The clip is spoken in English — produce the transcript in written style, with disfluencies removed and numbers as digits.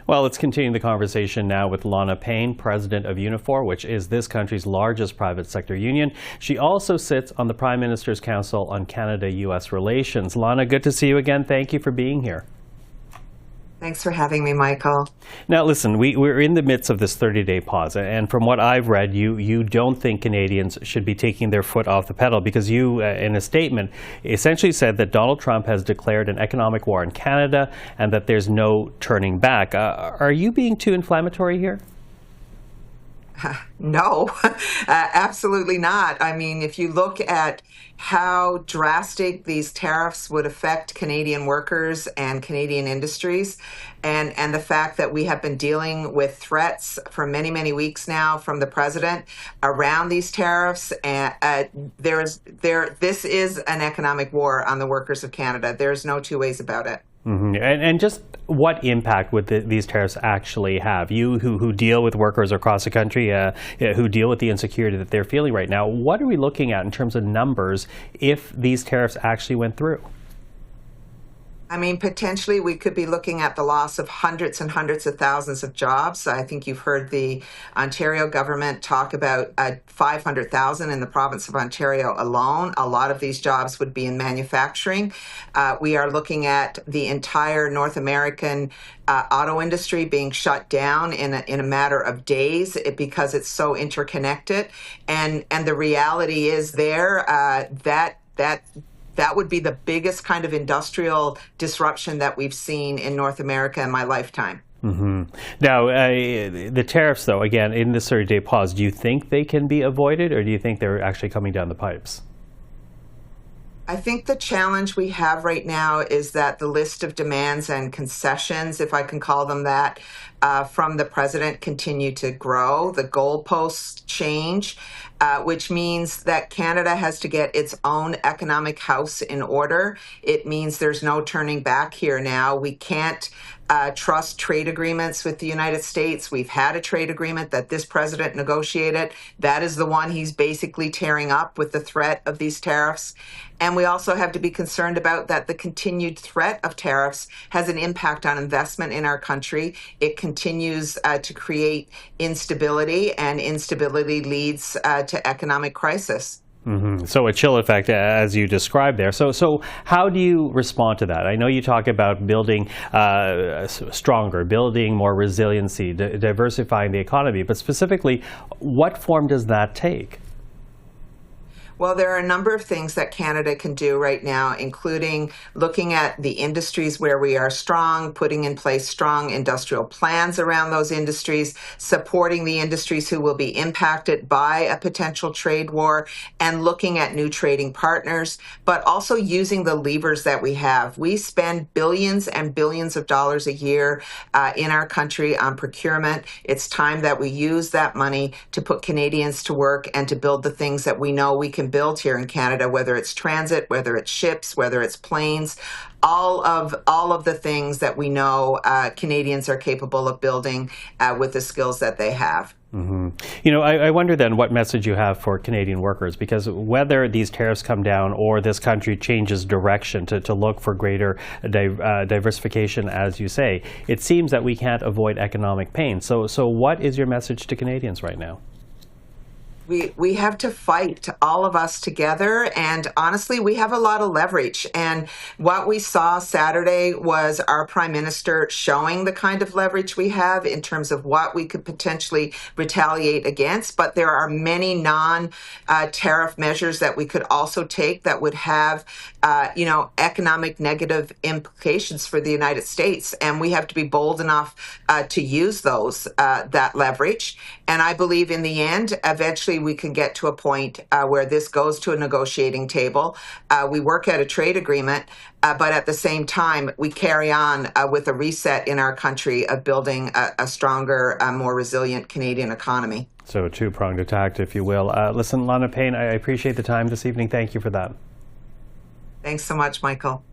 Well, let's continue the conversation now with Lana Payne, President of Unifor, which is this country's largest private sector union. She also sits on the Prime Minister's Council on Canada-U.S. Relations. Lana, good to see you again. Thank you for being here. Thanks for having me, Michael. Now, listen, we're in the midst of this 30-day pause, and from what I've read, you don't think Canadians should be taking their foot off the pedal because you, in a statement, essentially said that Donald Trump has declared an economic war in Canada and that there's no turning back. Are you being too inflammatory here? No, absolutely not. I mean, if you look at how drastic these tariffs would affect Canadian workers and Canadian industries, and the fact that we have been dealing with threats for many, many weeks now from the president around these tariffs, and this is an economic war on the workers of Canada. There's no two ways about it. Mm-hmm. And just what impact would these tariffs actually have? You who deal with workers across the country, who deal with the insecurity that they're feeling right now, what are we looking at in terms of numbers if these tariffs actually went through? I mean, potentially we could be looking at the loss of hundreds and hundreds of thousands of jobs. I think you've heard the Ontario government talk about 500,000 in the province of Ontario alone. A lot of these jobs would be in manufacturing. We are looking at the entire North American auto industry being shut down in a matter of days because it's so interconnected. And the reality is that would be the biggest kind of industrial disruption that we've seen in North America in my lifetime. Mm-hmm. Now, the tariffs, though, again, in this 30-day pause, do you think they can be avoided, or do you think they're actually coming down the pipes? I think the challenge we have right now is that the list of demands and concessions, if I can call them that, from the president continue to grow. The goalposts change, which means that Canada has to get its own economic house in order. It means there's no turning back here now. We can't trust trade agreements with the United States. We've had a trade agreement that this president negotiated. That is the one he's basically tearing up with the threat of these tariffs. And we also have to be concerned about that the continued threat of tariffs has an impact on investment in our country. It continues to create instability, and instability leads to economic crisis. Mm-hmm. So a chill effect, as you described there. So how do you respond to that? I know you talk about building stronger, building more resiliency, diversifying the economy, but specifically, what form does that take? Well, there are a number of things that Canada can do right now, including looking at the industries where we are strong, putting in place strong industrial plans around those industries, supporting the industries who will be impacted by a potential trade war, and looking at new trading partners, but also using the levers that we have. We spend billions and billions of dollars a year in our country on procurement. It's time that we use that money to put Canadians to work and to build the things that we know we can build here in Canada, whether it's transit, whether it's ships, whether it's planes, all of the things that we know Canadians are capable of building with the skills that they have. Mm-hmm. You know, I wonder then what message you have for Canadian workers, because whether these tariffs come down or this country changes direction to look for greater diversification, as you say, it seems that we can't avoid economic pain. So what is your message to Canadians right now? We have to fight, all of us together, and honestly, we have a lot of leverage. And what we saw Saturday was our Prime Minister showing the kind of leverage we have in terms of what we could potentially retaliate against. But there are many non-tariff measures that we could also take that would have, economic negative implications for the United States. And we have to be bold enough to use that leverage. And I believe in the end, eventually, we can get to a point where this goes to a negotiating table. We work out a trade agreement, but at the same time, we carry on with a reset in our country of building a stronger, more resilient Canadian economy. So a two-pronged attack, if you will. Listen, Lana Payne, I appreciate the time this evening. Thank you for that. Thanks so much, Michael.